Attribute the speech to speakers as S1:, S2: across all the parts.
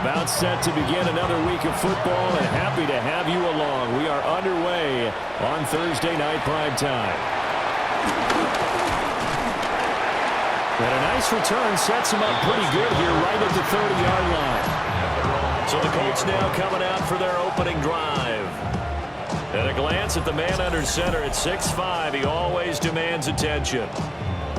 S1: About set to begin another week of football, and happy to have you along. We are underway on Thursday night prime time. And a nice return sets him up pretty good here right at the 30-yard line. So the Colts now coming out for their opening drive. At a glance at the man under center at 6'5", he always demands attention.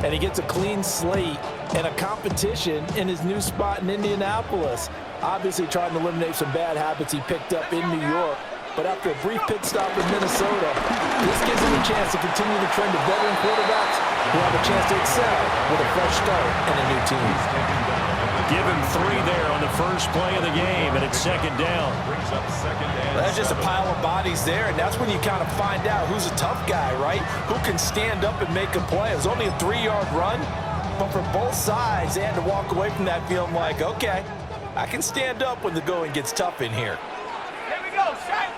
S2: And he gets a clean slate and a competition in his new spot in Indianapolis. Obviously trying to eliminate some bad habits he picked up in New York. But after a brief pit stop in Minnesota, this gives him a chance to continue the trend of veteran quarterbacks who have a chance to excel with a fresh start and a new team.
S1: Give him 3 there on the first play of the game, and it's second down.
S2: There's just a pile of bodies there, and that's when you kind of find out who's a tough guy, right? Who can stand up and make a play. It was only a 3-yard run, but for both sides, they had to walk away from that feeling like, okay, I can stand up when the going gets tough in here.
S3: Here we go, Shaq.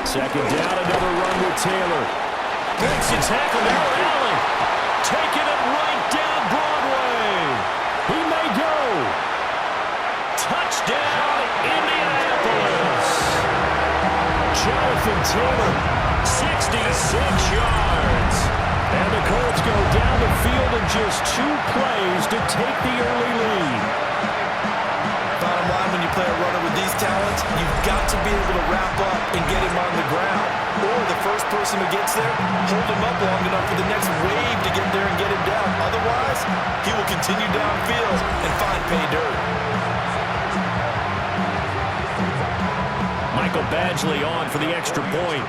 S1: Second down, another run with Taylor. Makes a tackle now, Allen. Taking it right down Broadway. He may go. Touchdown, Indianapolis. Jonathan Taylor, 66 yards. And the Colts go down the field in just 2 plays to take the early lead.
S2: Bottom line, when you play a runner with these talents, you've got to be able to wrap up and get him on the ground. Or the first person who gets there, hold him up long enough for the next wave to get there and get him down. Otherwise, he will continue downfield and find pay dirt.
S1: Michael Badgley on for the extra point.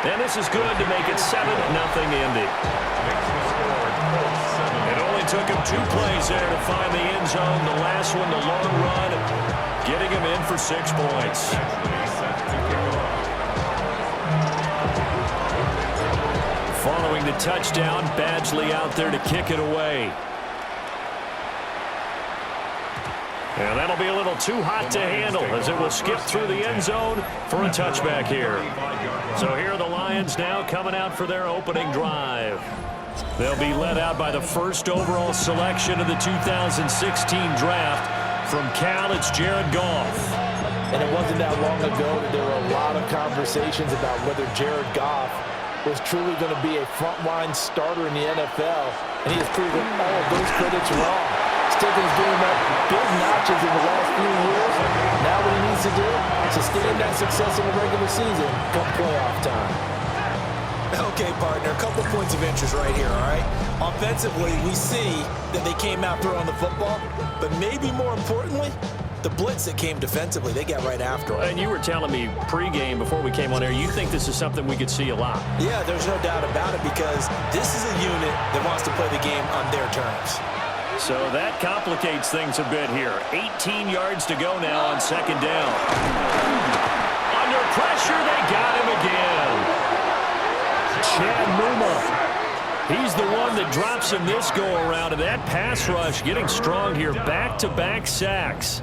S1: And this is good to make it 7-0 Indy. It only took him 2 plays there to find the end zone. The last one, the long run, getting him in for 6 points. Following the touchdown, Badgley out there to kick it away. And that'll be a little too hot to handle as it will skip through the end zone for a touchback here. So here are the Lions now coming out for their opening drive. They'll be led out by the first overall selection of the 2016 draft. From Cal, it's Jared Goff.
S2: And it wasn't that long ago that there were a lot of conversations about whether Jared Goff was truly going to be a frontline starter in the NFL. And he has proven all of those critics wrong. He's taken his game up big notches in the last few years. Now what he needs to do is sustain that success in the regular season come playoff time.
S4: Okay, partner, a couple points of interest right here, all right? Offensively, we see that they came out throwing the football, but maybe more importantly, the blitz that came defensively, they got right after it.
S1: And you were telling me pregame before we came on air, you think this is something we could see a lot.
S4: Yeah, there's no doubt about it because this is a unit that wants to play the game on their terms.
S1: So that complicates things a bit here. 18 yards to go now on second down. Under pressure, they got him again. Chad Muma. He's the one that drops him this go-around, and that pass rush getting strong here. Back-to-back sacks.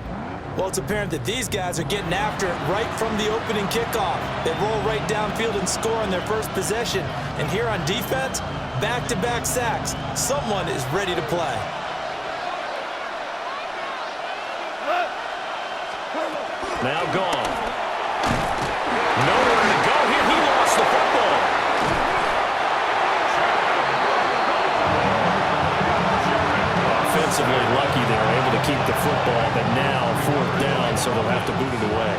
S4: Well, it's apparent that these guys are getting after it right from the opening kickoff. They roll right downfield and score on their first possession. And here on defense, back-to-back sacks. Someone is ready to play.
S1: Now gone. Nowhere to go here. He lost the football. Offensively lucky they were able to keep the football, but now 4th down, so they'll have to boot it away.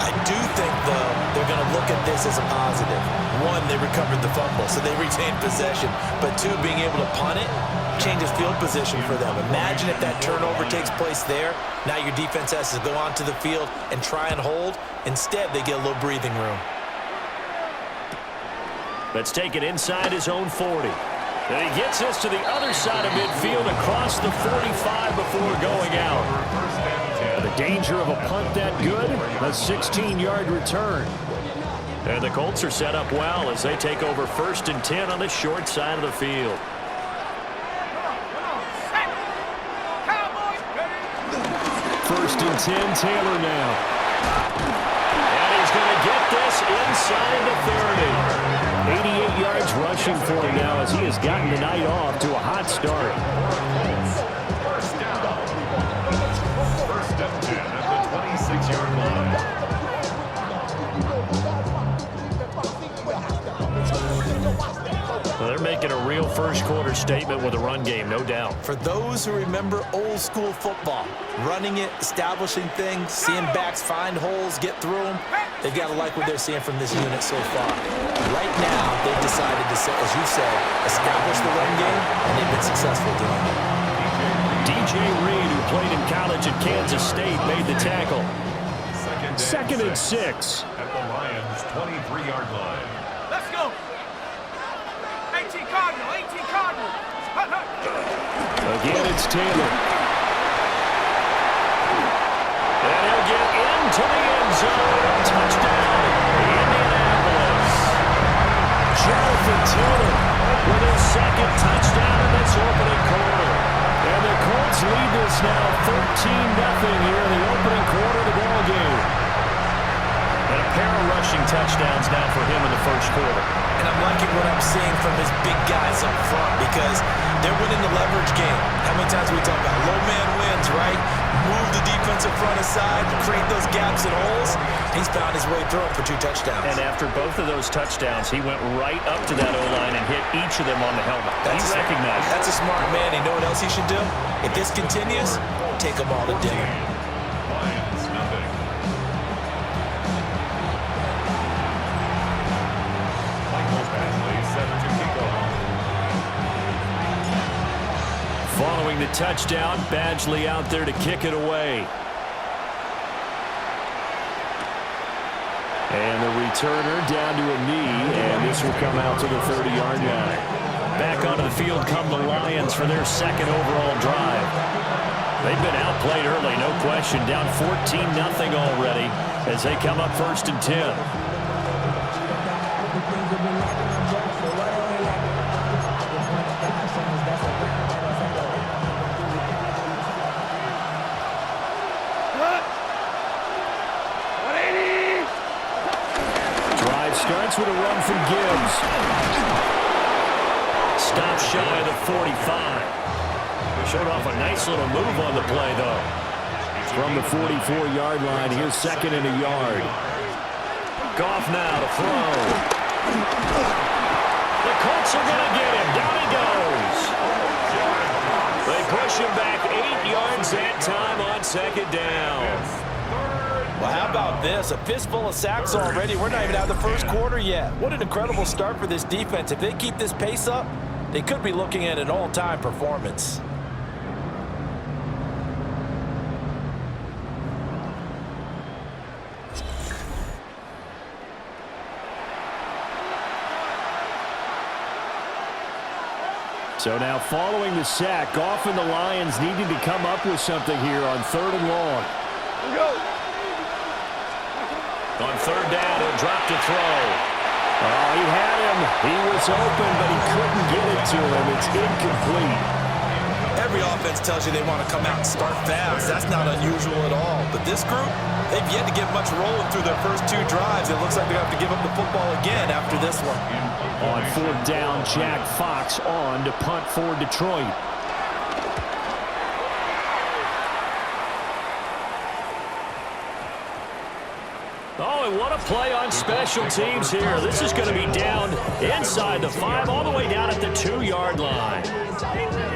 S4: I do think, though, they're going to look at this as a positive. 1, they recovered the fumble, so they retained possession. But 2, being able to punt it changes field position for them. Imagine if that turnover takes place there. Now your defense has to go onto the field and try and hold. Instead, they get a little breathing room.
S1: Let's take it inside his own 40. And he gets us to the other side of midfield across the 45 before going out. The danger of a punt that good, a 16-yard return. And the Colts are set up well as they take over 1st and 10 on the short side of the field. First and 10, Taylor now. And he's going to get this inside the 30. 88 yards rushing. rushing for him now as he has gotten the night off to a hot start.
S5: First down. First and 10 at the 26-yard line.
S1: Well, they're making a real first-quarter statement with a run game, no doubt.
S4: For those who remember old-school football, running it, establishing things, seeing backs find holes, get through them, they've got to like what they're seeing from this unit so far. Right now, they've decided to, as you said, establish the run game, and they've been successful doing it.
S1: DJ Reed, who played in college at Kansas State, made the tackle. Second and 6.
S5: At the Lions' 23-yard line.
S3: Let's go. 18 Cardinal, 18 Cardinal.
S1: Again, it's Taylor. And he'll get into the end zone. Touchdown, Indianapolis. Jonathan Taylor with his second touchdown in this opening quarter. And the Colts lead this now 13-0 here in the opening quarter of the ball game. And a pair of rushing touchdowns now for him in the first quarter.
S4: And I'm liking what I'm seeing from his big guys up front because they're winning the leverage game. How many times we talk about low man wins, right? Move the defensive front aside, create those gaps and holes. He's found his way through it for 2 touchdowns.
S1: And after both of those touchdowns, he went right up to that O-line and hit each of them on the helmet. He recognized it.
S4: That's a smart man. You know what else he should do? If this continues, take them all to dinner.
S5: Lions, nothing. Michael Badgley set to kick off.
S1: Following the touchdown, Badgley out there to kick it away. And the returner down to a knee, and this will come out to the 30-yard line. Back onto the field come the Lions for their second overall drive. They've been outplayed early, no question. Down 14-0 already as they come up first and 10. Starts with a run from Gibbs. Stop shy of the 45. Showed off a nice little move on the play, though. From the 44-yard line, here's second and a yard. Goff now to throw. The Colts are going to get him. Down he goes. They push him back 8 yards that time on second down.
S2: Well, how about this? A fistful of sacks already. We're not even out of the first quarter yet. What an incredible start for this defense. If they keep this pace up, they could be looking at an all-time performance.
S1: So now following the sack, Goff and the Lions needed to come up with something here on 3rd and long. On 3rd down, he'll drop to throw. Oh, he had him. He was open, but he couldn't get it to him. It's incomplete.
S4: Every offense tells you they want to come out and start fast. That's not unusual at all. But this group, they've yet to get much rolling through their first 2 drives. It looks like they have to give up the football again after this one.
S1: On 4th down, Jack Fox on to punt for Detroit. Oh, and what a play on special teams here. This is going to be down inside the 5, all the way down at the 2-yard line.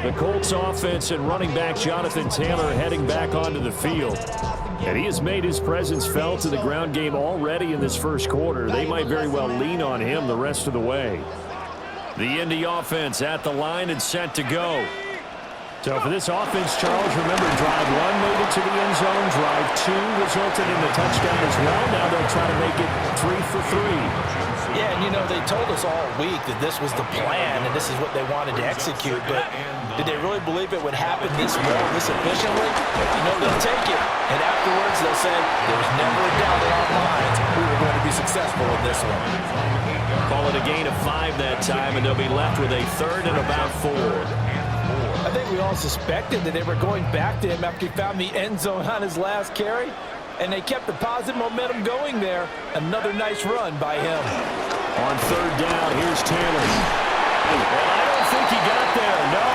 S1: The Colts offense and running back Jonathan Taylor heading back onto the field. And he has made his presence felt in the ground game already in this first quarter. They might very well lean on him the rest of the way. The Indy offense at the line and set to go. So for this offense, Charles, remember, drive 1 made it to the end zone. Drive 2 resulted in the touchdown as well. Now they'll try to make it 3 for 3.
S2: Yeah, and you know, they told us all week that this was the plan and this is what they wanted to execute. But did they really believe it would happen this well, this efficiently? You know, they'll take it. And afterwards, they'll say, there was never a doubt in our minds we were going to be successful in this one.
S1: Call it a gain of 5 that time, and they'll be left with a 3rd and about 4.
S2: I think we all suspected that they were going back to him after he found the end zone on his last carry, and they kept the positive momentum going there. Another nice run by him.
S1: On 3rd down, here's Taylor. And I don't think he got there, no.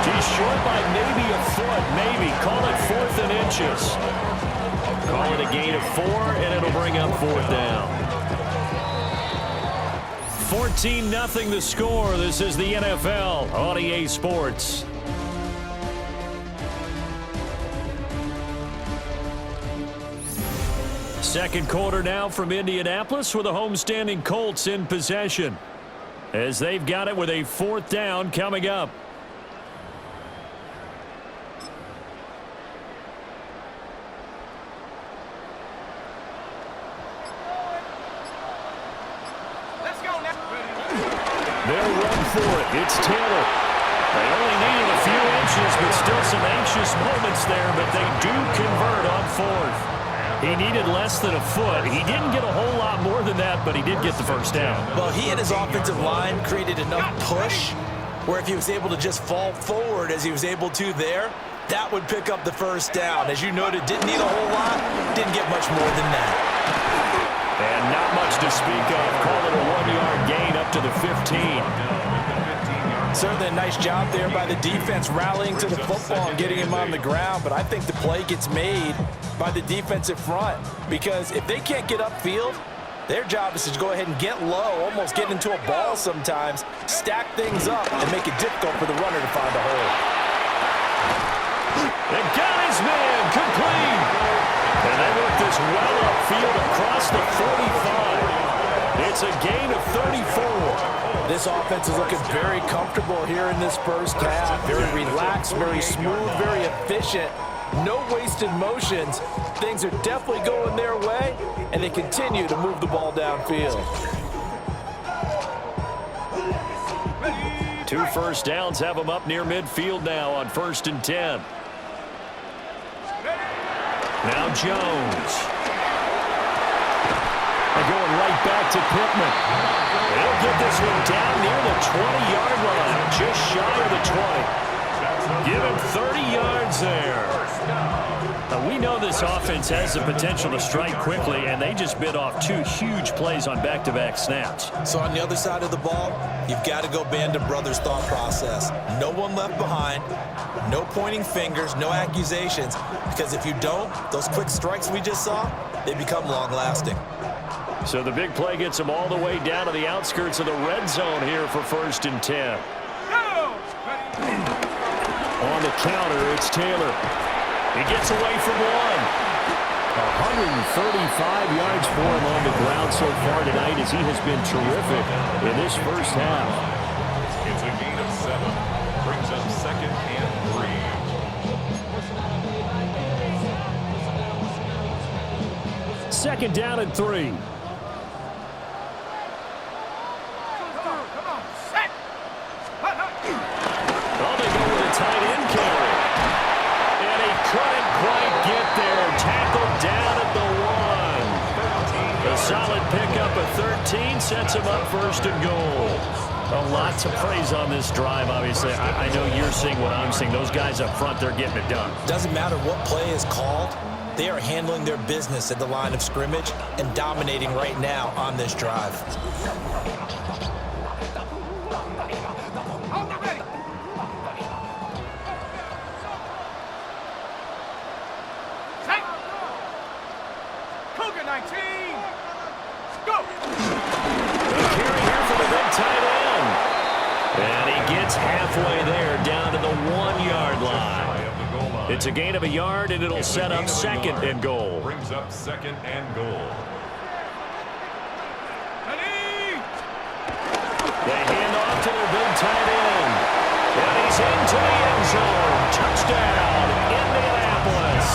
S1: He's short by maybe a foot, maybe. Call it 4th and inches. Call it a gain of 4, and it'll bring up 4th down. 14-0 the score. This is the NFL on EA Sports. Second quarter now from Indianapolis with the homestanding Colts in possession, as they've got it with a 4th down coming up.
S3: Let's go now.
S1: They'll run for it. It's Taylor. They only needed a few inches, but still some anxious moments there, but they do convert on 4th. He needed less than a foot. He didn't get a whole lot more than that, but he did get the first down.
S4: Well, he and his offensive line created enough push where if he was able to just fall forward as he was able to there, that would pick up the first down. As you noted, didn't need a whole lot, didn't get much more than that.
S1: And not much to speak of. Call it a 1-yard gain up to the 15.
S2: Certainly a nice job there by the defense rallying to the football and getting him on the ground, but I think the play gets made by the defensive front because if they can't get upfield, their job is to go ahead and get low, almost get into a ball sometimes, stack things up, and make it difficult for the runner to find a hole.
S1: They got his man complete. And they work this well upfield across the 45. It's a gain of 34.
S2: This offense is looking very comfortable here in this first half. Very relaxed, very smooth, very efficient. No wasted motions. Things are definitely going their way, and they continue to move the ball downfield.
S1: 2 first downs have them up near midfield now on 1st and 10. Now Jones. They're going right back to Pittman. They'll get this one down near the 20-yard line, just shy of the 20. Give him 30 yards there. Now, we know this offense has the potential to strike quickly, and they just bit off 2 huge plays on back-to-back snaps.
S4: So on the other side of the ball, you've got to go band of brothers thought process. No one left behind, no pointing fingers, no accusations, because if you don't, those quick strikes we just saw, they become long-lasting.
S1: So the big play gets them all the way down to the outskirts of the red zone here for 1st and 10. On the counter, it's Taylor. He gets away from one. 135 yards for him on the ground so far tonight as he has been terrific in this first half.
S5: It's a gain of 7. Brings up 2nd and 3.
S1: 2nd down and 3. Tight end carry. And he couldn't quite get there. Tackled down at the 1. A solid pickup of 13 sets him up 1st and goal. A lot to praise on this drive, obviously. I know you're seeing what I'm seeing. Those guys up front, they're getting it done.
S4: Doesn't matter what play is called. They are handling their business at the line of scrimmage and dominating right now on this drive.
S1: Halfway there, down to the 1-yard line. It's a gain of a yard, and it'll set up 2nd and goal.
S5: Brings up 2nd and goal.
S1: They hand off to their big tight end. And he's into the end zone. Touchdown, Indianapolis.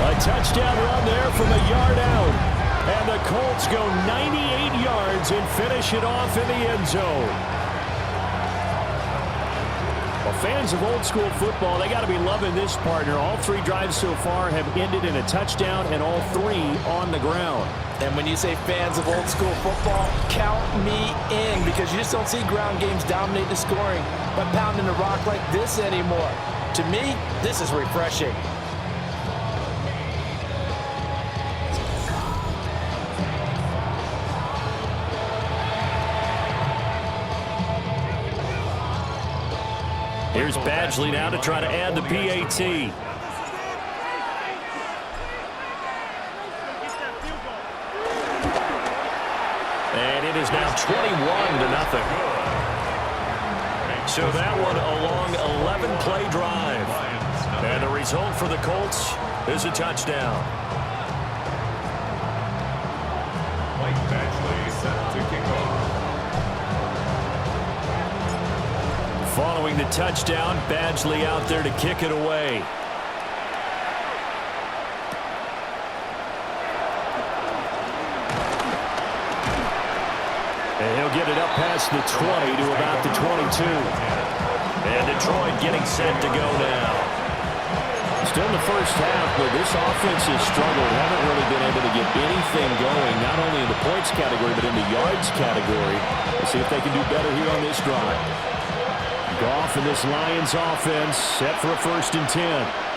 S1: A touchdown run there from a yard out. And the Colts go 98 yards and finish it off in the end zone. Well, fans of old school football, they got to be loving this partner. All 3 drives so far have ended in a touchdown, and all 3 on the ground.
S2: And when you say fans of old school football, count me in, because you just don't see ground games dominate the scoring by pounding the rock like this anymore. To me, this is refreshing.
S1: Here's Badgley now to try to add the PAT. And it is now 21-0. So that one a long 11-play drive. And the result for the Colts is a touchdown.
S5: Mike Badgley set to kick off.
S1: Following the touchdown, Badgley out there to kick it away. And he'll get it up past the 20 to about the 22. And Detroit getting set to go now. Still in the first half, but this offense has struggled. Haven't really been able to get anything going, not only in the points category, but in the yards category. Let's see if they can do better here on this drive. Goff and this Lions offense set for a 1st and 10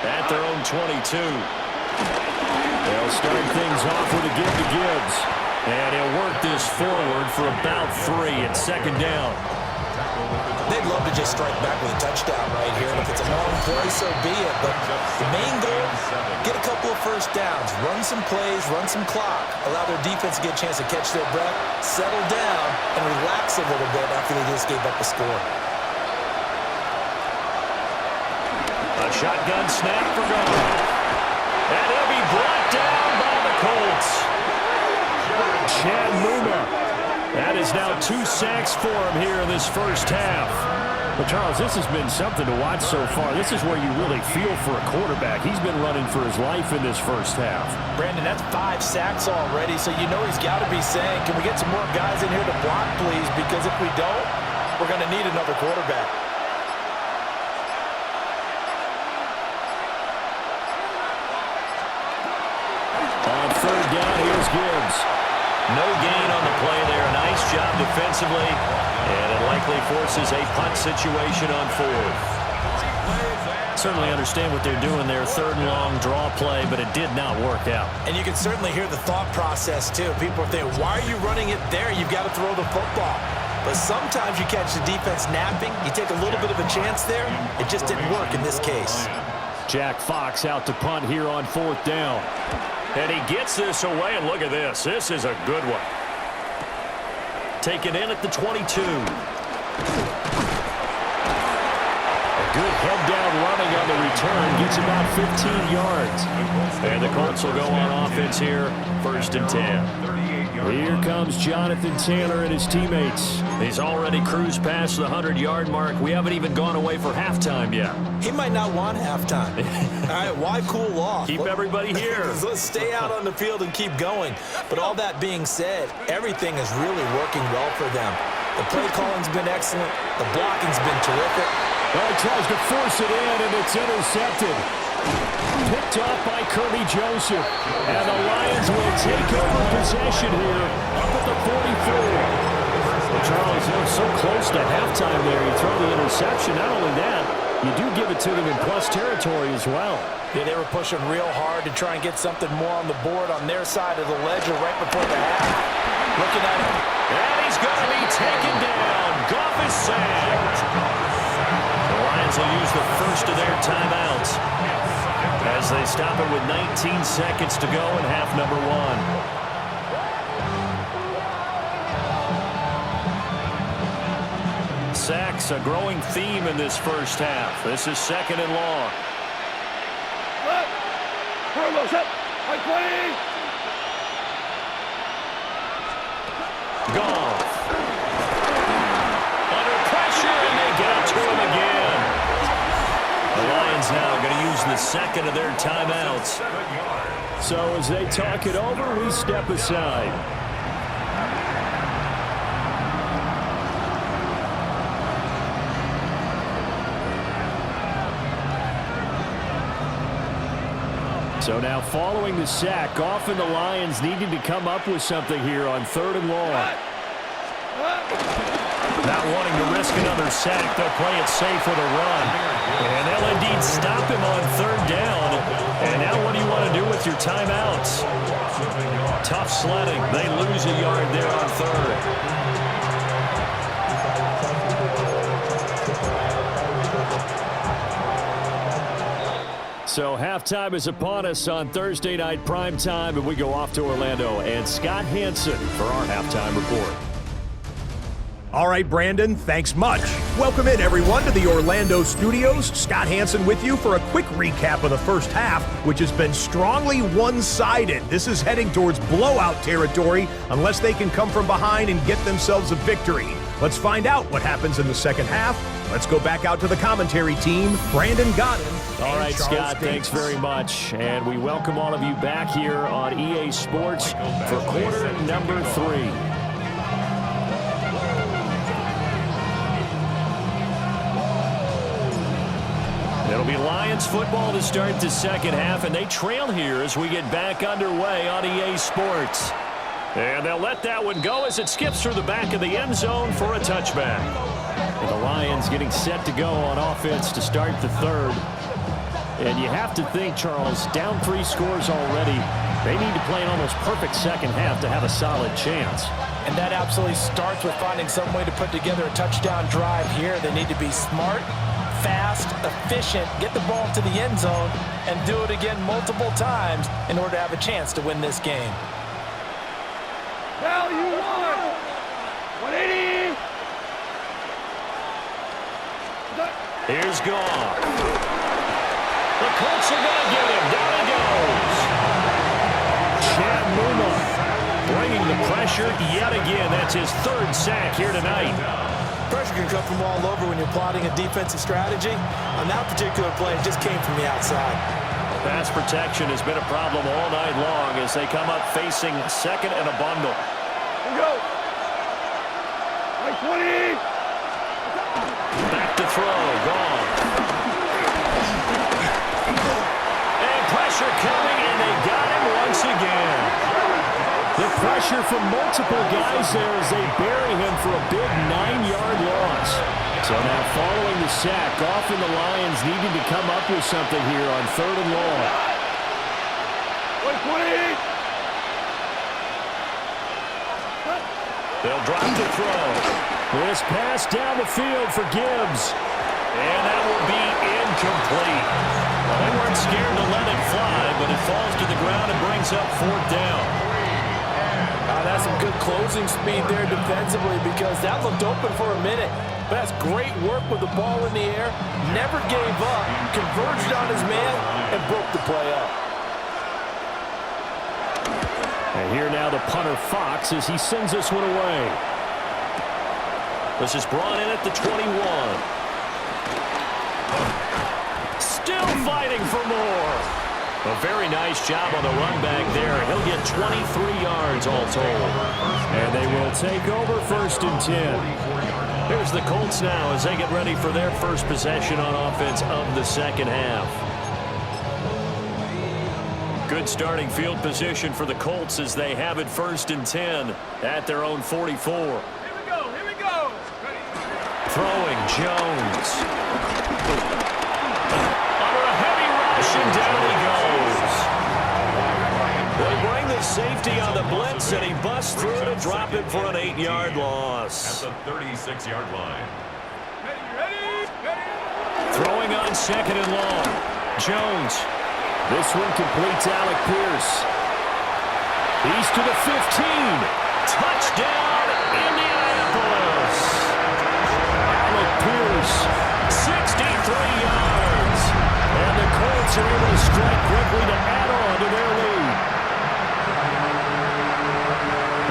S1: at their own 22. They'll start things off with a give to Gibbs. And he'll work this forward for about 3 at 2nd down.
S4: They'd love to just strike back with a touchdown right here. And if it's a long play, so be it. But the main goal, get a couple of first downs, run some plays, run some clock, allow their defense to get a chance to catch their breath, settle down, and relax a little bit after they just gave up a score.
S1: A shotgun snap for Goff. And he'll be brought down by the Colts. Chad Muma. That is now 2 sacks for him here in this first half. Well, Charles, this has been something to watch so far. This is where you really feel for a quarterback. He's been running for his life in this first half.
S2: Brandon, that's 5 sacks already, so you know he's got to be saying, can we get some more guys in here to block, please? Because if we don't, we're going to need another quarterback.
S1: On 3rd down, here's Gibbs. No gain on the play there. Nice job defensively. And it likely forces a punt situation on 4th. Certainly understand what they're doing there. 3rd and long draw play, but it did not work out.
S2: And you can certainly hear the thought process, too. People are thinking, why are you running it there? You've got to throw the football. But sometimes you catch the defense napping. You take a little bit of a chance there. It just didn't work in this case.
S1: Jack Fox out to punt here on 4th down. And he gets this away, and look at this. This is a good one. Taken in at the 22. A good head-down running on the return. Gets about 15 yards. And the Colts will go on offense here, 1st and 10. Here comes Jonathan Taylor and his teammates. He's already cruised past the 100-yard mark. We haven't even gone away for halftime yet.
S2: He might not want halftime. All right, why cool off?
S1: Keep everybody here.
S2: Let's stay out on the field and keep going. But all that being said, everything is really working well for them. The play calling's been excellent. The blocking's been terrific.
S1: Well, he tries to force it in, and it's intercepted. Picked off by Kirby Joseph. And the Lions will take over possession here up at the 44. Well, Charles, they're so close to halftime there. You throw the interception. Not only that, you do give it to them in plus territory as well.
S2: Yeah, they were pushing real hard to try and get something more on the board on their side of the ledger right before the half. Looking at him.
S1: And he's going to be taken down. Goff is sacked. The Lions will use the first of their timeouts as they stop it with 19 seconds to go in half number 1. Sacks, a growing theme in this first half. This is 2nd and long. Goff. Under pressure, and they get to him again. The Lions now going to use the 2nd of their timeouts. So as they talk it over, we step aside. So now following the sack, Goff and the Lions needing to come up with something here on 3rd and long. Not wanting to risk another sack, they'll play it safe with a run. And they'll indeed stop him on 3rd down. And now what do you want to do with your timeouts? Tough sledding. They lose a yard there on 3rd. So halftime is upon us on Thursday night prime time, and we go off to Orlando. And Scott Hansen for our halftime report.
S6: All right, Brandon, thanks much. Welcome in, everyone, to the Orlando studios. Scott Hansen with you for a quick recap of the first half, which has been strongly one-sided. This is heading towards blowout territory unless they can come from behind and get themselves a victory. Let's find out what happens in the second half. Let's go back out to the commentary team, Brandon Godden.
S1: All right, Scott, thanks very much. And we welcome all of you back here on EA Sports for quarter number 3. It'll be Lions football to start the second half, and they trail here as we get back underway on EA Sports. And they'll let that one go as it skips through the back of the end zone for a touchback. And the Lions getting set to go on offense to start the third. And you have to think, Charles, down 3 scores already. They need to play an almost perfect second half to have a solid chance.
S2: And that absolutely starts with finding some way to put together a touchdown drive here. They need to be smart, fast, efficient, get the ball to the end zone, and do it again multiple times in order to have a chance to win this game.
S3: Now you won! 180!
S1: Here's Goff. The Colts are going to get him. Down he goes. Chad Muma bringing the pressure yet again. That's his 3rd sack here tonight.
S4: Pressure can come from all over when you're plotting a defensive strategy. On that particular play, it just came from the outside.
S1: Pass protection has been a problem all night long as they come up facing second and a bundle.
S3: Go! Like 20!
S1: Back to throw. Gone. And pressure coming, and they got him once again. The pressure from multiple guys there as they bury him for a big 9-yard loss. So now following the sack, Goff and the Lions needing to come up with something here on 3rd and long.
S3: Like 20!
S1: They'll drop to throw. This pass down the field for Gibbs. And that will be incomplete. Well, they weren't scared to let it fly, but it falls to the ground and brings up 4th down.
S2: That's some good closing speed there defensively because that looked open for a minute. But that's great work with the ball in the air. Never gave up, converged on his man, and broke the play up.
S1: And here now the punter Fox as he sends this one away. This is brought in at the 21. Still fighting for more. A very nice job on the run back there. He'll get 23 yards all told. And they will take over 1st and 10. Here's the Colts now as they get ready for their first possession on offense of the second half. Good starting field position for the Colts as they have it 1st and 10 at their own 44.
S3: Here we go! Here we go! Ready?
S1: Throwing Jones. Under a heavy rush and down he goes. They bring the safety on the blitz and he busts through to drop it for an 8-yard loss.
S5: At the 36-yard line.
S3: Ready!
S1: Throwing on 2nd and long. Jones. This one completes Alec Pierce. He's to the 15. Touchdown, Indianapolis. Alec Pierce, 63 yards. And the Colts are able to strike quickly to add on to their lead.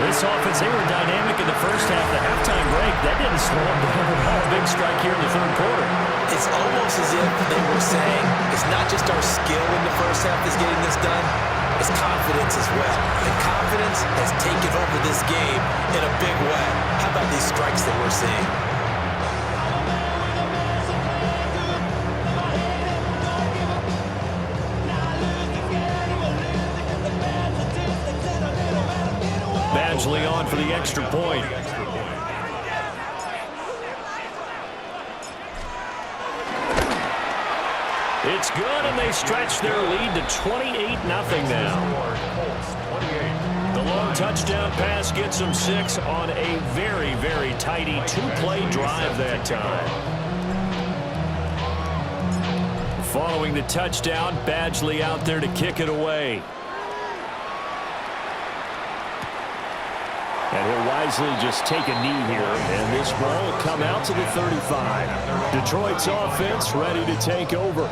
S1: This offense, they were dynamic in the first half. The halftime break, that didn't slow them down at all. Big strike here in the 3rd quarter.
S4: It's almost as if they were saying it's not just our skill in the first half that's getting this done, it's confidence as well. And confidence has taken over this game in a big way. How about these strikes that we're seeing?
S1: Badgley on for the extra point. It's good, and they stretch their lead to 28-0 now. The long touchdown pass gets them 6 on a very, very tidy 2-play drive that time. Following the touchdown, Badgley out there to kick it away. And he'll wisely just take a knee here, and this ball will come out to the 35. Detroit's offense ready to take over.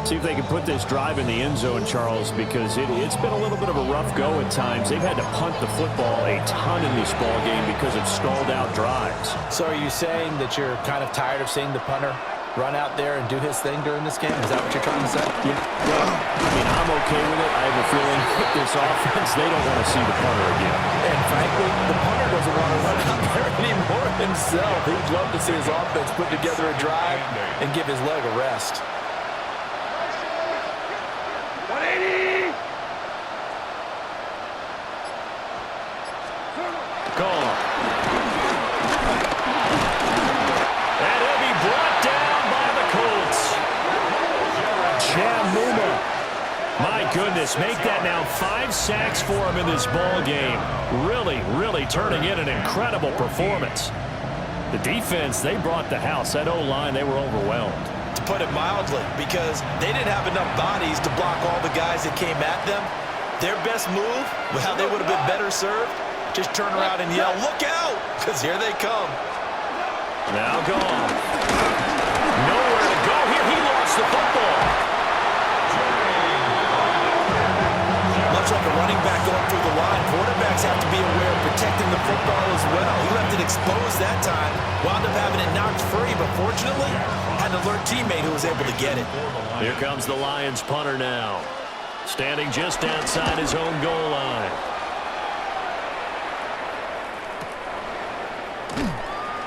S1: See if they can put this drive in the end zone, Charles, because it's been a little bit of a rough go at times. They've had to punt the football a ton in this ball game because of stalled-out drives.
S2: So are you saying that you're kind of tired of seeing the punter run out there and do his thing during this game? Is that what you're trying to say?
S1: Yeah. Well, I mean, I'm okay with it. I have a feeling with this offense, they don't want to see the punter again.
S2: And frankly, the punter doesn't want to run out there anymore himself. He'd love to see his offense put together a drive and give his leg a rest.
S3: 180!
S1: Call. And he'll be brought down by the Colts. Chamuma. My goodness, make that now 5 sacks for him in this ball game. Really turning in an incredible performance. The defense, they brought the house. That O-line, they were overwhelmed.
S4: To put it mildly, because they didn't have enough bodies to block all the guys that came at them. Their best move, how they would have been better served, just turn around and yell, "Look out!" Because here they come.
S1: Now gone. Nowhere to go here. He lost the football.
S4: Much like a running back going through the line, quarterbacks have to be aware of protecting the football as well. He left it exposed that time, wound up having it knocked free, but fortunately, had an alert teammate who was able to get it.
S1: Here comes the Lions punter now. Standing just outside his own goal line.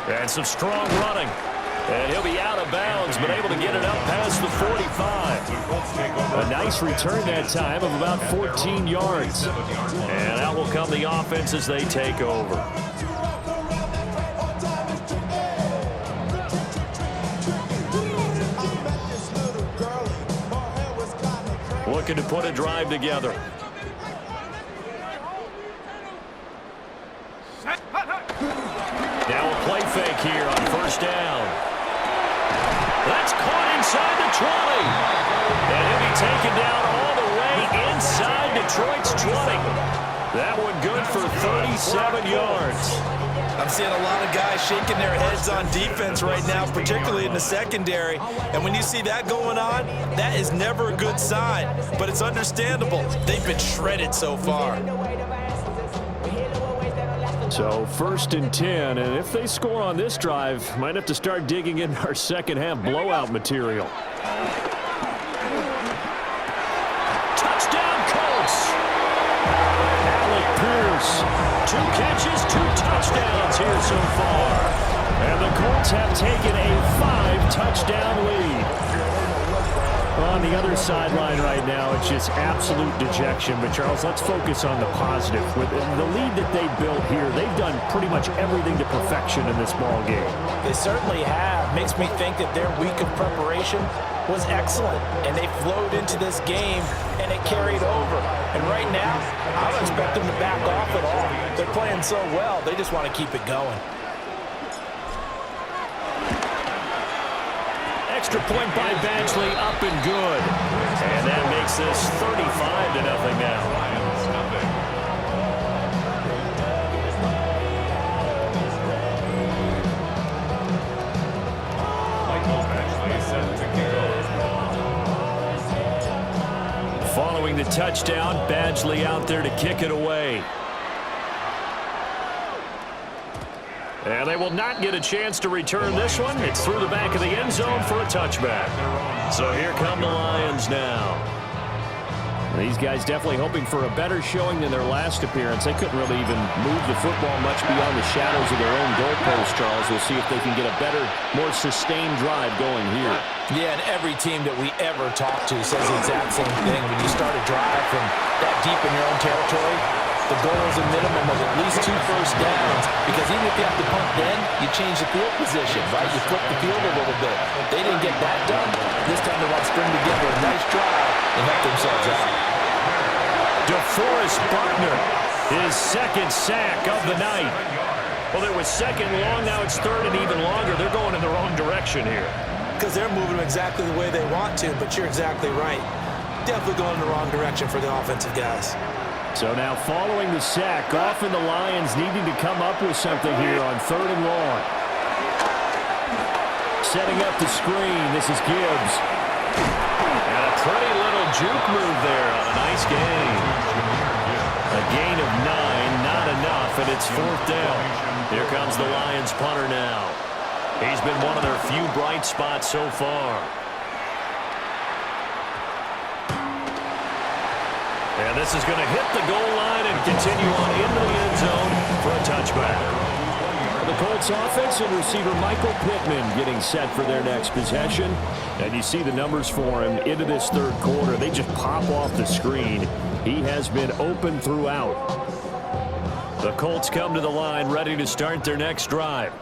S1: And some strong running. And he'll be out of bounds, but able to get it up past the 45. A nice return that time of about 14 yards. And out will come the offense as they take over. Looking to put a drive together. Now a play fake here on first down. That's caught inside the 20. And he'll be taken down all the way inside Detroit's 20. That one good for 37 yards.
S4: I'm seeing a lot of guys shaking their heads on defense right now, particularly in the secondary. And when you see that going on, that is never a good sign. But it's understandable. They've been shredded so far.
S1: So 1st and 10, and if they score on this drive, might have to start digging in our second half blowout material. Touchdown Colts! Alec Pierce, 2 catches, 2 touchdowns here so far. And the Colts have taken a 5-touchdown lead. On the other sideline right now, it's just absolute dejection. But, Charles, let's focus on the positive. With the lead that they built here, they've done pretty much everything to perfection in this ball game.
S2: They certainly have. Makes me think that their week of preparation was excellent. And they flowed into this game, and it carried over. And right now, I don't expect them to back off at all. They're playing so well, they just want to keep it going.
S1: Extra point by Badgley, up and good. And that makes this 35-0 now. Following the touchdown, Badgley out there to kick it away. And they will not get a chance to return this one. It's through the back of the end zone for a touchback. So here come the Lions now. These guys definitely hoping for a better showing than their last appearance. They couldn't really even move the football much beyond the shadows of their own goalpost, Charles. We'll see if they can get a better, more sustained drive going here.
S2: Yeah, and every team that we ever talk to says the exact same thing. When you start a drive from that deep in your own territory, the goal is a minimum of at least 2 first downs, because even if you have to punt then, you change the field position, right? You flip the field a little bit. They didn't get that done. This time they want to string together a nice drive and help themselves out.
S1: DeForest Buckner, his 2nd sack of the night. Well, it was 2nd long, now it's 3rd and even longer. They're going in the wrong direction here.
S4: because they're moving them exactly the way they want to, but you're exactly right. Definitely going in the wrong direction for the offensive guys.
S1: So now following the sack, Goff and the Lions needing to come up with something here on 3rd and long. Setting up the screen, this is Gibbs. And a pretty little juke move there on a nice gain. A gain of 9, not enough, and it's 4th down. Here comes the Lions punter now. He's been one of their few bright spots so far. And this is going to hit the goal line and continue on into the end zone for a touchback. The Colts offense and receiver Michael Pittman getting set for their next possession. And you see the numbers for him into this 3rd quarter. They just pop off the screen. He has been open throughout. The Colts come to the line ready to start their next drive.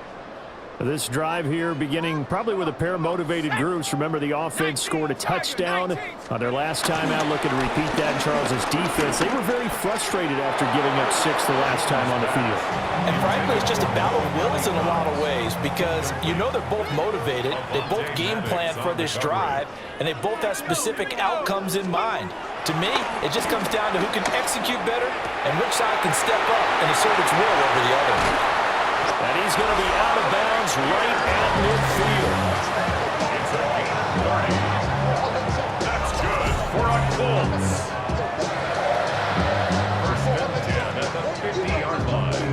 S1: This drive here beginning probably with a pair of motivated groups. Remember, the offense scored a touchdown on their last time out. Looking to repeat that in Charles's defense. They were very frustrated after giving up 6 the last time on the field.
S2: And frankly, it's just a battle of wills in a lot of ways because you know they're both motivated. They both game plan for this drive, and they both have specific outcomes in mind. To me, it just comes down to who can execute better and which side can step up and assert its will over the other.
S1: And he's going to be out of bounds right at midfield.
S5: That's good for a Colts. First and 10 at the 50-yard line.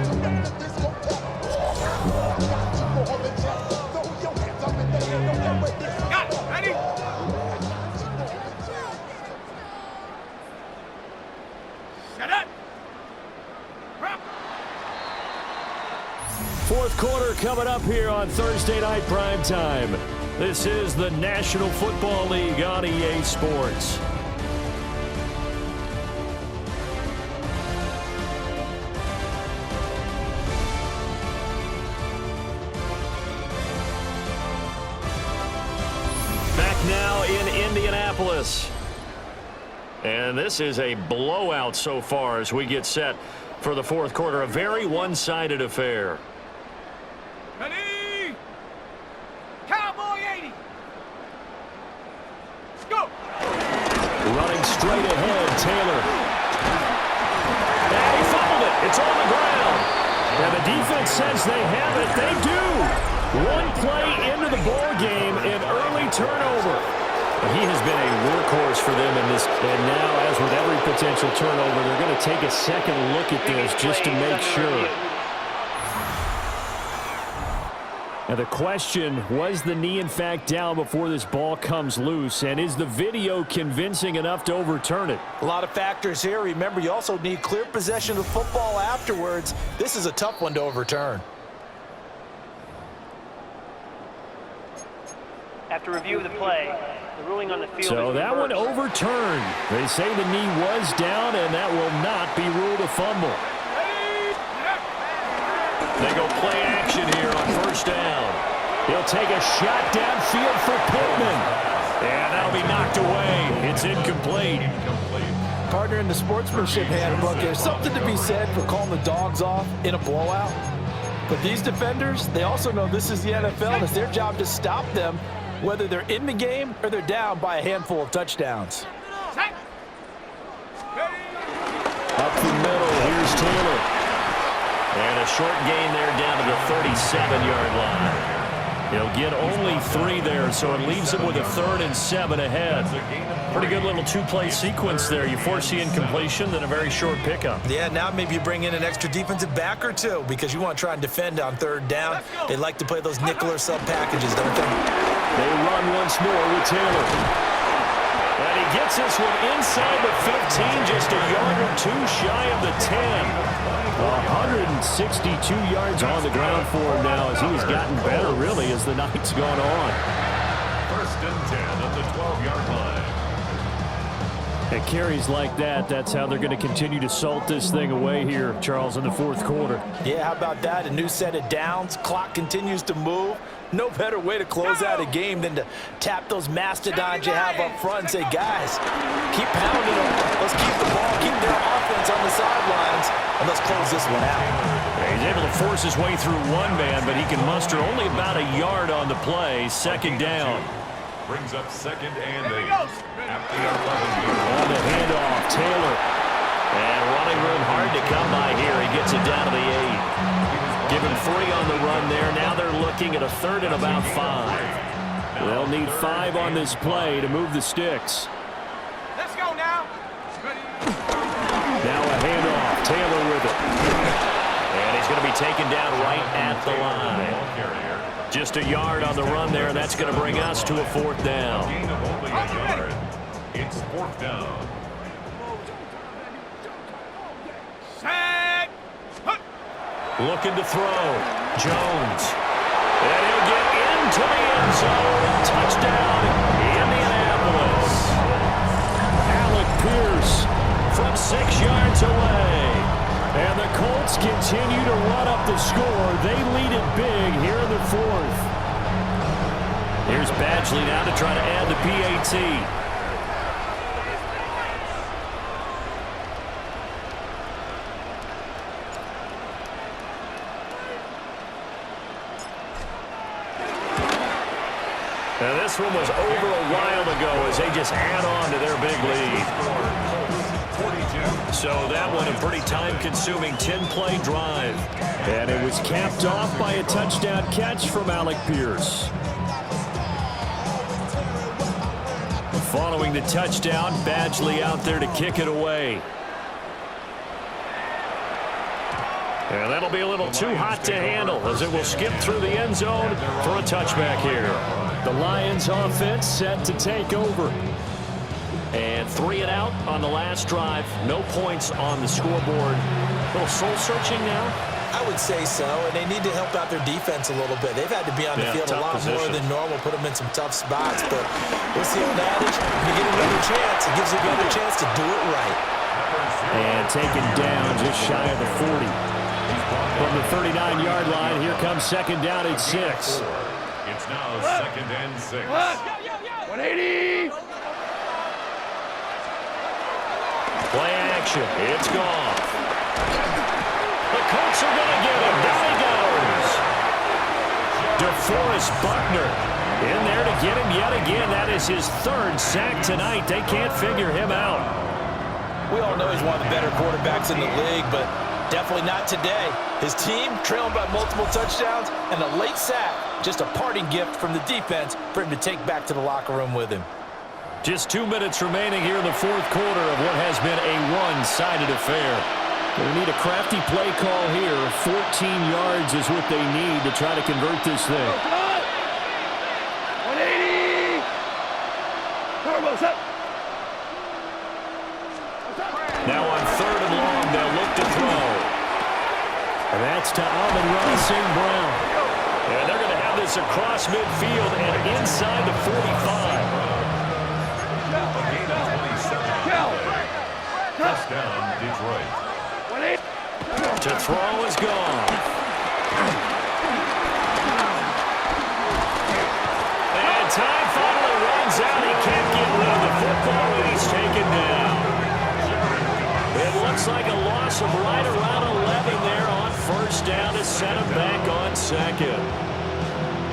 S3: Got it. Ready? Set up. Drop.
S1: 4th quarter coming up here on Thursday Night Primetime. This is the National Football League on EA Sports. Back now in Indianapolis. And this is a blowout so far as we get set for the 4th quarter. A very one-sided affair.
S3: Ready? Cowboy 80. Go.
S1: Running straight ahead, Taylor. And he fumbled it. It's on the ground. And the defense says they have it. They do. One play into the ball game, an early turnover. He has been a workhorse for them in this. And now, as with every potential turnover, they're going to take a second look at this just to make sure. Now the question, was the knee in fact down before this ball comes loose? And is the video convincing enough to overturn it?
S2: A lot of factors here. Remember, you also need clear possession of football afterwards. This is a tough one to overturn.
S7: After review of the play, the ruling on the field
S1: So
S7: is
S1: that one
S7: reversed.
S1: overturned. They say the knee was down, and that will not be ruled a fumble. They go play action here on 1st down. He'll take a shot downfield for Pittman. And that'll be knocked away. It's incomplete.
S2: Partner, in the sportsmanship handbook, there's something to be said for calling the dogs off in a blowout. But these defenders, they also know this is the NFL, and it's their job to stop them, whether they're in the game or they're down by a handful of touchdowns.
S1: Up the middle, here's Taylor. And a short gain there down to the 37-yard line. He'll get only 3 there, so it leaves him with a 3rd and 7 ahead. Pretty good little 2-play sequence there. You force the incompletion, then a very short pickup.
S4: Yeah, now maybe you bring in an extra defensive back or two because you want to try and defend on 3rd down. They like to play those nickel or sub packages, don't they?
S1: They run once more with Taylor. And he gets this one inside the 15, just a yard or 2 shy of the 10. 162 yards on the ground for him now as he's gotten better, really, as the night's gone on.
S5: 1st and 10 at the 12-yard line.
S1: At carries like that, that's how they're going to continue to salt this thing away here, Charles, in the 4th quarter.
S2: Yeah, how about that? A new set of downs. Clock continues to move. No better way to close out a game than to tap those mastodons you have up front and say, guys, keep pounding them. Let's keep the ball, keep their offense on the sidelines, and let's close this one out.
S1: He's able to force his way through one man, but he can muster only about a yard on the play. Second down.
S5: Brings up second and 8 at the 11-yard.
S1: On the handoff, Taylor. And running room hard to come by here. He gets it down to the 8. Give him 3 on the run there. Now they're looking at a 3rd and about 5. They'll need 5 on this play to move the sticks.
S3: Let's go now.
S1: Now a handoff. Taylor with it. And he's going to be taken down right at the line. Just a yard on the run there. That's going to bring us to a 4th down.
S5: Gain of only a yard. It's 4th down.
S3: Set.
S1: Looking to throw. Jones. And he'll get into the end zone. Touchdown, Indianapolis. Alec Pierce from 6 yards away. And the Colts continue to run up the score. They lead it big here in the 4th. Here's Badgley now to try to add the PAT. Now this one was over a while ago as they just add on to their big lead. So that one a pretty time-consuming 10-play drive. And it was capped off by a touchdown catch from Alec Pierce. Following the touchdown, Badgley out there to kick it away. And that'll be a little too hot to handle as it will skip through the end zone for a touchback here. The Lions offense set to take over. And 3 and out on the last drive. No points on the scoreboard. A little soul-searching now?
S4: I would say so, and they need to help out their defense a little bit. They've had to be on the field a lot more than normal, put them in some tough spots. But what's the old adage? You get another chance. It gives you another chance to do it right.
S1: And taken down just shy of the 40. From the 39-yard line, here comes second down at 6.
S5: It's now 2nd and 6.
S3: 180.
S1: Play action. It's gone. The Colts are going to get him. Down he goes. DeForest Buckner in there to get him yet again. That is his 3rd sack tonight. They can't figure him out.
S2: We all know he's one of the better quarterbacks in the league, but definitely not today. His team trailing by multiple touchdowns and a late sack. Just a parting gift from the defense for him to take back to the locker room with him.
S1: Just 2 minutes remaining here in the 4th quarter of what has been a one-sided affair. They need a crafty play call here. 14 yards is what they need to try to convert this thing.
S3: 180. Turbo's up.
S1: Now on 3rd and long, they'll look to throw. And that's to Amon-Ra St. Brown. And they're going to have this across midfield and inside the 45.
S5: Touchdown, Detroit.
S1: To throw is gone. And time finally runs out. He can't get rid of the football, and he's taken down. It looks like a loss of right around 11 there on 1st down to set him back on 2nd.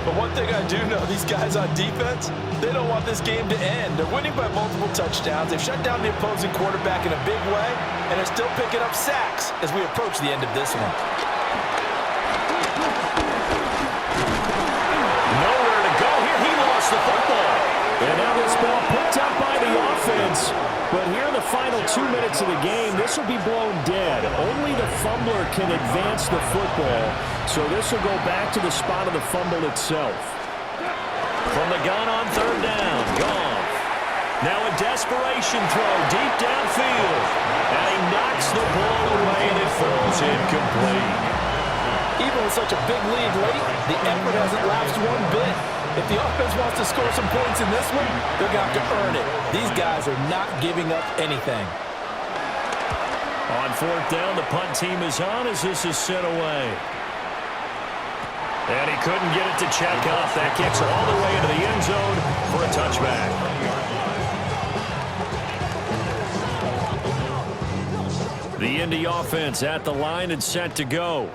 S2: But one thing I do know, these guys on defense, they don't want this game to end. They're winning by multiple touchdowns. They've shut down the opposing quarterback in a big way, and they're still picking up sacks as we approach the end of this one.
S1: Nowhere to go here. He lost the football. And now this ball picked up by the offense. But here in the final 2 minutes of the game, this will be blown dead. Only the fumbler can advance the football. So this will go back to the spot of the fumble itself. From the gun on 3rd down, Goff. Now a desperation throw deep downfield. And he knocks the ball away and it falls incomplete.
S2: Even with such a big lead late, the effort hasn't lapsed one bit. If the offense wants to score some points in this one, they're going to have to earn it. These guys are not giving up anything.
S1: On 4th down, the punt team is on as this is sent away. And he couldn't get it to check up. That kicks all the way into the end zone for a touchback. The Indy offense at the line and set to go.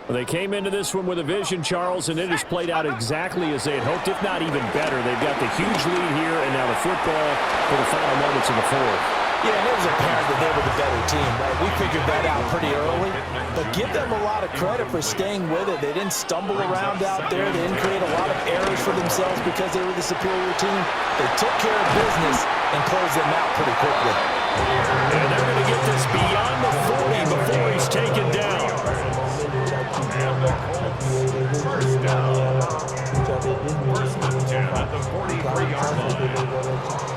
S1: Well, they came into this one with a vision, Charles, and it has played out exactly as they had hoped, if not even better. They've got the huge lead here, and now the football for the final moments of the fourth.
S2: Yeah, and it was apparent that they were the better team, right? We figured that out pretty early, but give them a lot of credit for staying with it. They didn't stumble around out there. They didn't create a lot of errors for themselves because they were the superior team. They took care of business and closed them out pretty quickly.
S1: And they're going to get this beyond the 40 before he's taken down.
S5: And the Colts first down. First and 10 at the 43-yard line.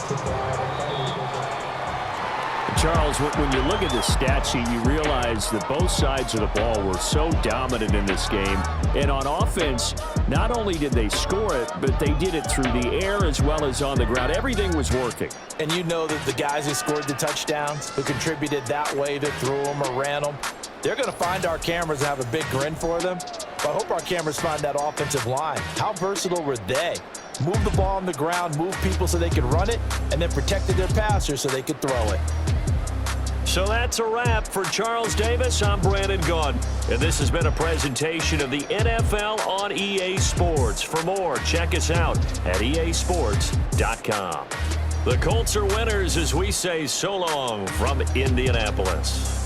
S1: Charles, when you look at the stat sheet, you realize that both sides of the ball were so dominant in this game. And on offense, not only did they score it, but they did it through the air as well as on the ground. Everything was working.
S2: And you know that the guys who scored the touchdowns, who contributed that way, that threw them or ran them, they're going to find our cameras and have a big grin for them. But I hope our cameras find that offensive line. How versatile were they? Move the ball on the ground, move people so they could run it, and then protected their passers so they could throw it.
S1: So that's a wrap for Charles Davis. I'm Brandon Gaudin, and this has been a presentation of the NFL on EA Sports. For more, check us out at easports.com. The Colts are winners as we say so long from Indianapolis.